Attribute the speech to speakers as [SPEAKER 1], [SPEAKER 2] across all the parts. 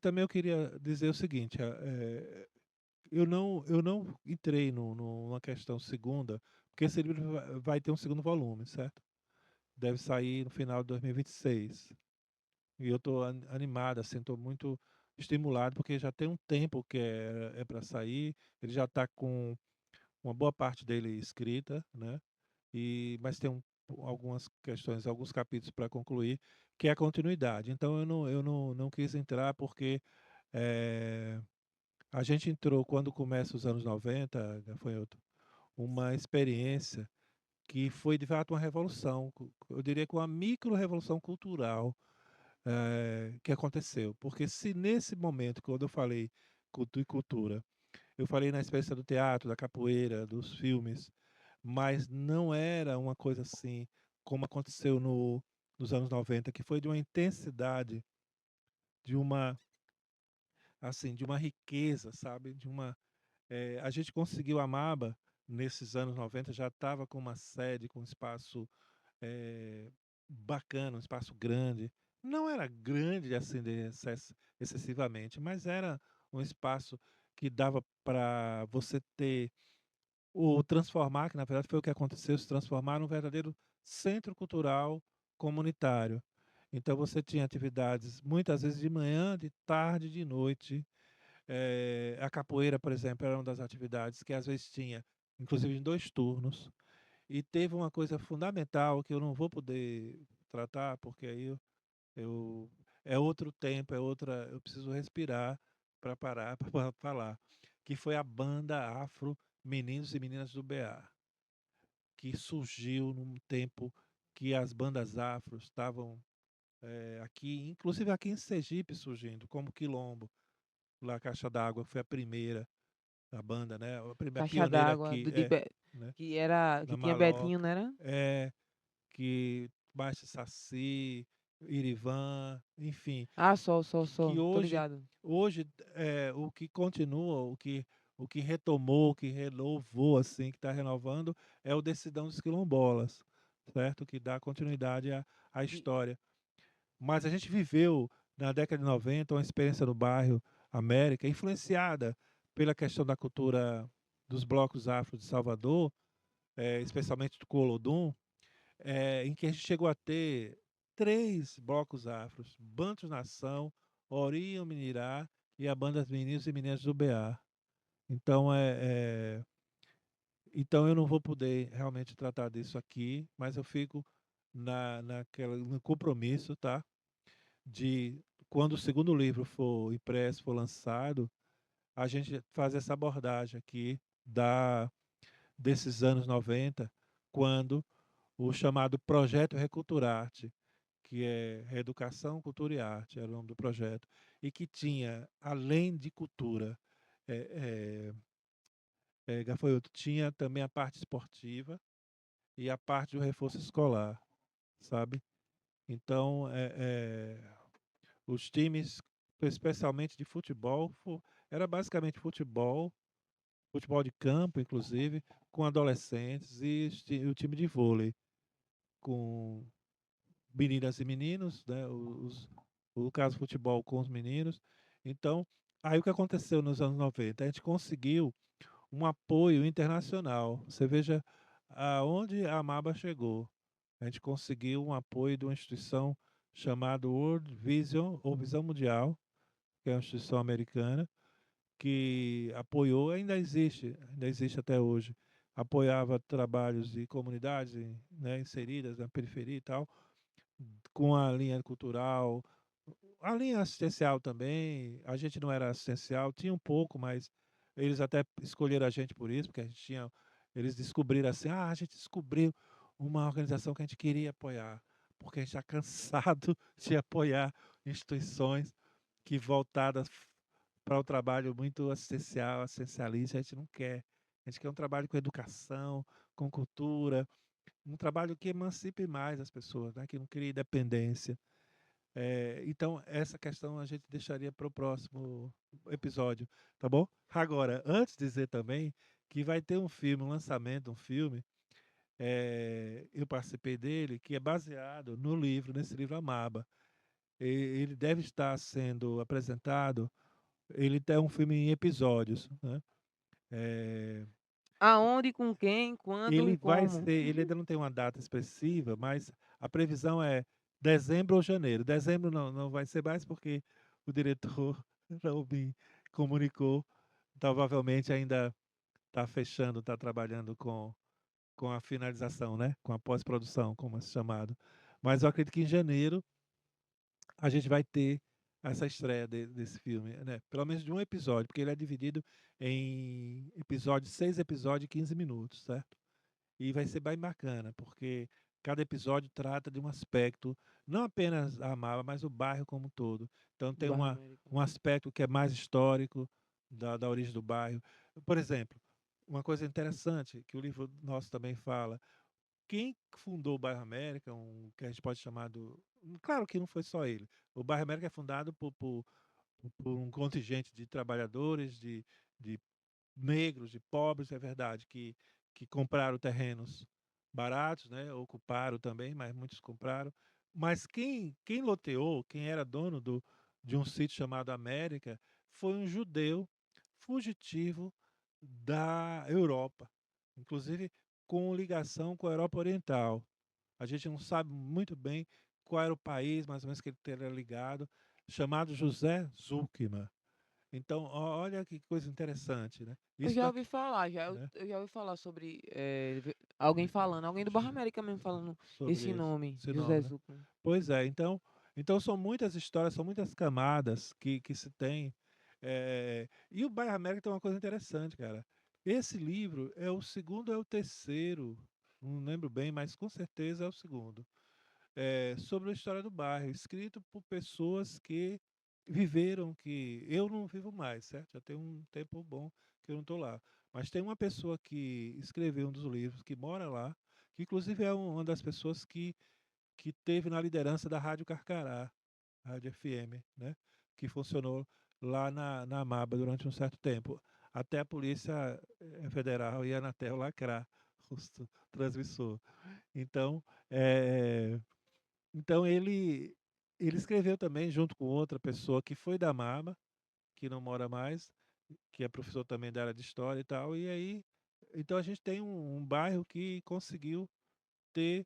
[SPEAKER 1] também eu queria dizer o seguinte, eu não entrei numa questão segunda, porque esse livro vai ter um segundo volume, certo? Deve sair no final de 2026. E eu estou animado, assim, estou muito estimulado, porque já tem um tempo que é para sair, ele já está com uma boa parte dele escrita, né? Mas tem algumas questões, alguns capítulos para concluir, que é a continuidade. Então eu não quis entrar porque eh, a gente entrou quando começa os anos 90, Gafanhoto, uma experiência que foi de fato uma revolução, eu diria que uma micro-revolução cultural que aconteceu. Porque se nesse momento, quando eu falei cultura e cultura, eu falei na experiência do teatro, da capoeira, dos filmes, mas não era uma coisa assim como aconteceu nos anos 90, que foi de uma intensidade, de uma assim, de uma riqueza, sabe? A gente conseguiu a Maba nesses anos 90, já estava com uma sede, com um espaço eh, bacana, um espaço grande. Não era grande assim excessivamente, mas era um espaço que dava para você ter o transformar, que na verdade foi o que aconteceu, se transformar num verdadeiro centro cultural comunitário. Então você tinha atividades muitas vezes de manhã, de tarde, de noite. A capoeira, por exemplo, era uma das atividades que às vezes tinha, inclusive em 2 turnos. E teve uma coisa fundamental que eu não vou poder tratar, porque aí eu é outro tempo, eu preciso respirar para parar para falar, que foi a banda afro Meninos e Meninas do BA, que surgiu num tempo que as bandas afro estavam aqui, inclusive aqui em Sergipe surgindo, como Quilombo, lá Caixa d'Água foi a primeira, a banda, né, a
[SPEAKER 2] Caixa
[SPEAKER 1] pioneira
[SPEAKER 2] d'Água,
[SPEAKER 1] aqui,
[SPEAKER 2] do de Be
[SPEAKER 1] né,
[SPEAKER 2] que
[SPEAKER 1] na
[SPEAKER 2] tinha Betinho,
[SPEAKER 1] maloca.
[SPEAKER 2] não era?
[SPEAKER 1] É, que Baixa Saci, Irivan, enfim,
[SPEAKER 2] Ah,
[SPEAKER 1] que
[SPEAKER 2] só, tô
[SPEAKER 1] hoje,
[SPEAKER 2] ligado.
[SPEAKER 1] hoje o que continua, o que retomou, o que renovou, assim, que está renovando, é o Decidão dos Quilombolas, certo? Que dá continuidade à
[SPEAKER 2] Que
[SPEAKER 1] história. Mas a gente viveu, na década de 90, uma experiência no bairro América, influenciada pela questão da cultura dos blocos afro de Salvador, especialmente do Colodum, em que a gente chegou a ter 3 blocos afros: Bantus Nação, Orion Minirá e a banda Meninos e Meninas do BA. Então, então eu não vou poder realmente tratar disso aqui, mas eu fico no compromisso, tá? De quando o segundo livro for impresso, for lançado, a gente faz essa abordagem aqui desses anos 90, quando o chamado Projeto Reculturarte, que é Reeducação, Cultura e Arte, era o nome do projeto, e que tinha, além de cultura, Gafanhoto, tinha também a parte esportiva e a parte do reforço escolar, sabe? Então, os times, especialmente de futebol, era basicamente futebol, futebol de campo, inclusive, com adolescentes, e o time de vôlei, com meninas e meninos, né? O caso futebol com os meninos. Então, aí o que aconteceu nos anos 90? A gente conseguiu um apoio internacional. Você veja aonde a Maba chegou. A gente conseguiu um apoio de uma instituição chamada World Vision, ou Visão Mundial, que é uma instituição americana, que apoiou, ainda existe até hoje, apoiava trabalhos de comunidades, né, inseridas na periferia e tal, com a linha cultural, a linha assistencial também. A gente não era assistencial, tinha um pouco, mas eles até escolheram a gente por isso, porque a gente tinha, eles descobriram assim, a gente descobriu uma organização que a gente queria apoiar, porque a gente está cansado de apoiar instituições que voltadas para o trabalho muito assistencial, assistencialista, a gente não quer. A gente quer um trabalho com educação, com cultura, um trabalho que emancipe mais as pessoas, né? Que não crie dependência. Então, essa questão a gente deixaria para o próximo episódio, tá bom? Agora, antes de dizer também que vai ter um filme, um lançamento, um filme, eu participei dele, que é baseado no livro, nesse livro Amaba, ele deve estar sendo apresentado, ele é um filme em episódios, né? Eh,
[SPEAKER 2] Aonde, com quem, quando
[SPEAKER 1] ele
[SPEAKER 2] e
[SPEAKER 1] vai
[SPEAKER 2] como?
[SPEAKER 1] ser, ele ainda não tem uma data expressiva, mas a previsão é dezembro ou janeiro. Dezembro não vai ser mais porque o diretor não me comunicou, provavelmente ainda está fechando, está trabalhando com a finalização, né? Com a pós-produção, como é chamado. Mas eu acredito que em janeiro a gente vai ter essa estreia desse filme, né? Pelo menos de um episódio, porque ele é dividido em episódios, 6 episódios de 15 minutos, certo? E vai ser bem bacana, porque cada episódio trata de um aspecto, não apenas a Amaba, mas o bairro como um todo. Então
[SPEAKER 2] Do
[SPEAKER 1] tem
[SPEAKER 2] Bairro América.
[SPEAKER 1] um aspecto que é mais histórico da origem do bairro. Por exemplo, uma coisa interessante que o livro nosso também fala, quem fundou o Bairro América, que a gente pode chamar do. Claro que não foi só ele. O Bairro América é fundado por um contingente de trabalhadores, de negros, de pobres, é verdade, que compraram terrenos baratos, né? Ocuparam também, mas muitos compraram. Mas quem loteou, quem era dono de um sítio chamado América, foi um judeu fugitivo da Europa, inclusive com ligação com a Europa Oriental. A gente não sabe muito bem qual era o país, mais ou menos, que ele teria ligado, chamado José Zuckerman. Então, olha que coisa interessante, né?
[SPEAKER 2] Eu
[SPEAKER 1] Isso
[SPEAKER 2] já
[SPEAKER 1] da,
[SPEAKER 2] ouvi falar,
[SPEAKER 1] né?
[SPEAKER 2] eu já ouvi falar sobre alguém falando, alguém do Barra América mesmo falando esse
[SPEAKER 1] Sobre
[SPEAKER 2] nome,
[SPEAKER 1] esse
[SPEAKER 2] José
[SPEAKER 1] nome, né?
[SPEAKER 2] Zucman.
[SPEAKER 1] Pois é, então são muitas histórias, são muitas camadas que se tem. E o Bairro América tem uma coisa interessante, cara. Esse livro é o segundo, é o terceiro, não lembro bem, mas com certeza é o segundo. Sobre a história do bairro, escrito por pessoas que viveram, que eu não vivo mais, certo? Já tem um tempo bom que eu não estou lá. Mas tem uma pessoa que escreveu um dos livros, que mora lá, que inclusive é uma das pessoas que teve na liderança da Rádio Carcará, Rádio FM, né? Que funcionou lá na Amaba durante um certo tempo, até a Polícia Federal e a Anatel lacrar o transmissor. Então, é, então ele escreveu também junto com outra pessoa que foi da Mama, que não mora mais, que é professor também da área de história e tal. E aí, então a gente tem um bairro que conseguiu ter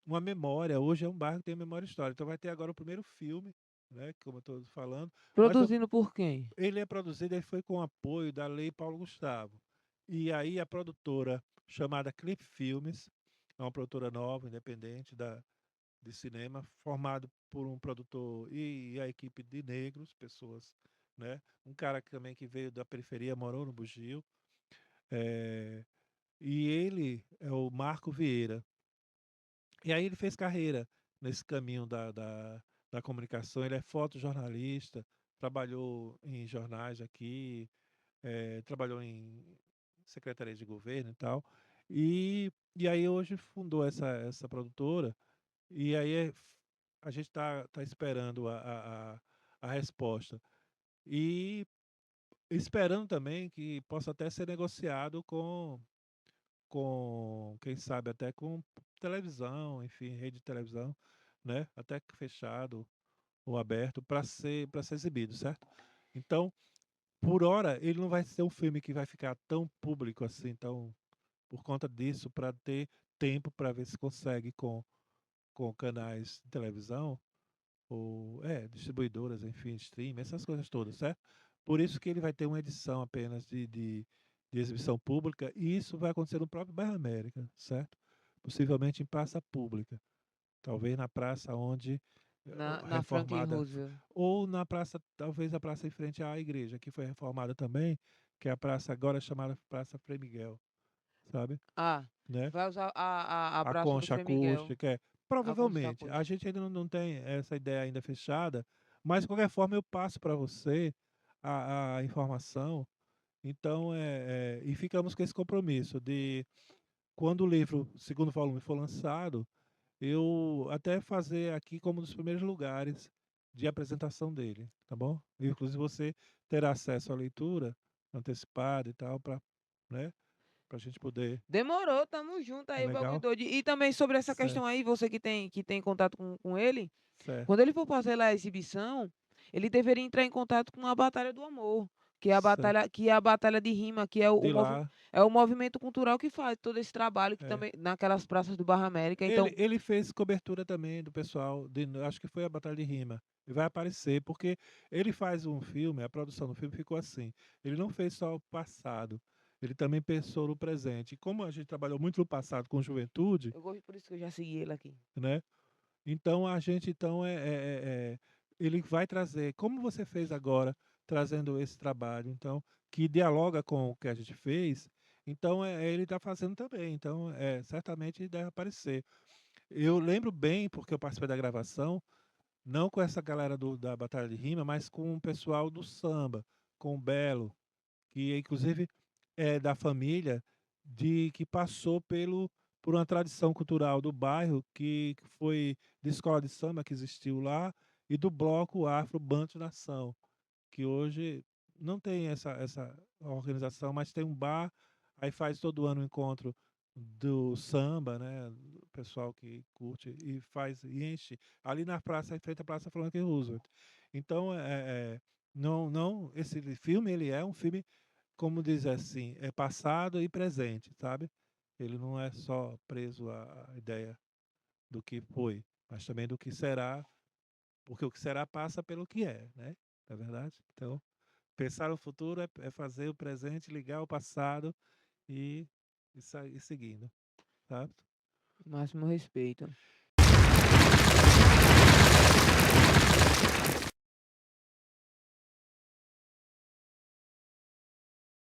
[SPEAKER 1] uma memória. Hoje é um bairro que tem memória histórica. Então vai ter agora o primeiro filme, né, como eu estou falando, mas
[SPEAKER 2] Produzindo por quem?
[SPEAKER 1] ele é produzido, ele foi com apoio da Lei Paulo Gustavo. E aí a produtora chamada Clip Filmes, é uma produtora nova, independente de cinema, formado por um produtor e a equipe de negros, pessoas, né? Um cara que também que veio da periferia, morou no Bugio, é, e ele é o Marco Vieira. E aí ele fez carreira nesse caminho da comunicação. Ele é fotojornalista, trabalhou em jornais aqui, trabalhou em secretaria de governo e tal. E aí hoje fundou essa produtora. E aí a gente está esperando a resposta. E esperando também que possa até ser negociado com quem sabe, até com televisão, enfim, rede de televisão, né? Até que fechado ou aberto para ser exibido, certo? Então, por hora, ele não vai ser um filme que vai ficar tão público assim, tão por conta disso, para ter tempo para ver se consegue com canais de televisão ou distribuidoras, enfim, streaming, essas coisas todas, certo? Por isso que ele vai ter uma edição apenas de exibição pública, e isso vai acontecer no próprio Bairro América, certo? Possivelmente em praça pública, talvez na praça onde
[SPEAKER 2] Na Franklin
[SPEAKER 1] reformada,
[SPEAKER 2] Roosevelt.
[SPEAKER 1] ou na praça, talvez a praça em frente à igreja, que foi reformada também, que é a praça agora chamada Praça Frei Miguel, sabe?
[SPEAKER 2] Ah,
[SPEAKER 1] Né?
[SPEAKER 2] vai usar a
[SPEAKER 1] A
[SPEAKER 2] Praça do
[SPEAKER 1] concha
[SPEAKER 2] Frei Miguel,
[SPEAKER 1] acústica,
[SPEAKER 2] a concha
[SPEAKER 1] provavelmente. A
[SPEAKER 2] acústica.
[SPEAKER 1] gente ainda não tem essa ideia ainda fechada, mas de qualquer forma eu passo para você a informação. Então, e ficamos com esse compromisso de, quando o livro, segundo volume, for lançado, eu até fazer aqui como um dos primeiros lugares de apresentação dele, tá bom? Inclusive você terá acesso à leitura antecipada e tal, para, né? pra gente poder.
[SPEAKER 2] Demorou, tamo junto
[SPEAKER 1] É
[SPEAKER 2] aí, o bagulho
[SPEAKER 1] legal?
[SPEAKER 2] doido. E também sobre essa
[SPEAKER 1] Certo,
[SPEAKER 2] questão aí, você que tem contato com ele,
[SPEAKER 1] certo,
[SPEAKER 2] quando ele for fazer lá a exibição, ele deveria entrar em contato com a Batalha do Amor,
[SPEAKER 1] certo.
[SPEAKER 2] que é a batalha de rima, que é
[SPEAKER 1] De lá.
[SPEAKER 2] é o movimento cultural que faz todo esse trabalho que
[SPEAKER 1] É.
[SPEAKER 2] também naquelas praças do Barra América.
[SPEAKER 1] Ele,
[SPEAKER 2] Então,
[SPEAKER 1] ele fez cobertura também do pessoal, acho que foi a Batalha de Rima. E vai aparecer, porque ele faz um filme, a produção do filme ficou assim. Ele não fez só o passado, ele também pensou no presente. E como a gente trabalhou muito no passado com juventude,
[SPEAKER 2] eu gosto por isso que eu já segui ele aqui.
[SPEAKER 1] né? Então a gente então ele vai trazer, como você fez agora, trazendo esse trabalho, então que dialoga com o que a gente fez. Então ele está fazendo também. Então certamente deve aparecer. Eu lembro bem, porque eu participei da gravação, não com essa galera da Batalha de Rima, mas com o pessoal do samba, com o Belo, que inclusive é da família que passou por uma tradição cultural do bairro, que foi de escola de samba que existiu lá, e do bloco Afro Banto Nação, que hoje não tem essa organização, mas tem um bar, aí faz todo ano o encontro do samba, né? O pessoal que curte e faz e enche ali na praça, em frente à Praça Franklin Roosevelt. Então, não, esse filme ele é um filme, como diz assim, é passado e presente, sabe? Ele não é só preso à ideia do que foi, mas também do que será, porque o que será passa pelo que é, né? Não é verdade? Então, pensar no futuro é fazer o presente, ligar o passado e sair seguindo, sabe?
[SPEAKER 2] Máximo respeito.